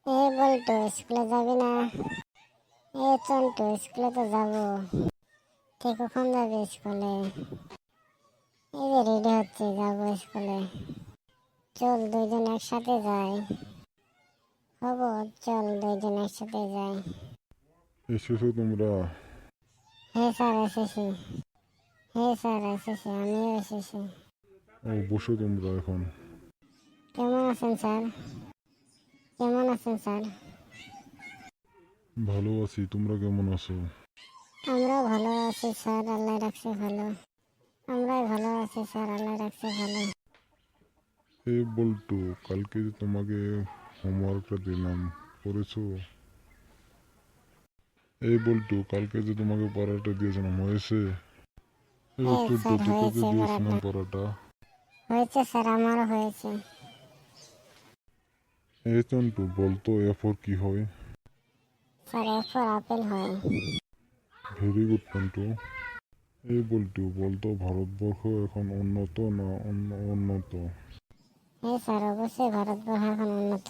এই বলতো স্কুলে যাবি না? এই চন্টু স্কুলে তো যাবো। তুই কখন যাবি স্কুলে? এই যে রেডি হচ্ছে, যাবো স্কুলে। চল দুইজন একসাথে যাই। হবো, চল দুইজন একসাথে যাই। এসেছো তোমরা? হ্যাঁ স্যার এসেছি। হ্যাঁ স্যার এসেছি, আমিও এসেছি। ও, বসো তোমরা এখন। কেমন আছেন স্যার? কেমন আছেন স্যার? ভালো আছি, তোমরা কেমন আছো? আমরাও ভালো আছি স্যার, আল্লাহ রাখছে ভালো। আমরাই ভালো আছি স্যার, আল্লাহ রাখছে ভালো। এই বল্টু, কালকে যে তোমাকে হোমওয়ার্কটা দিলাম, করেছো? এই বল্টু, কালকে যে তোমাকে পড়াটা দিয়েছিলাম, হয়েছে? এই হ্যাঁ চুট্টু, স্যার তোকে যে হয়েছে দিয়েছিলাম পড়াটা। পড়াটা। হয়েছে স্যার, আমারও হয়েছে। এই চন্টু, বলতো এরপর কি হয়? স্যার এ ফর আপেল হয়। Very good Chontu. এই বল্টু, বলতো ভারতবর্ষ এখন উন্নত না উন্নত? হ্যাঁ স্যার, অবশ্যই ভারতবর্ষ এখন উন্নত।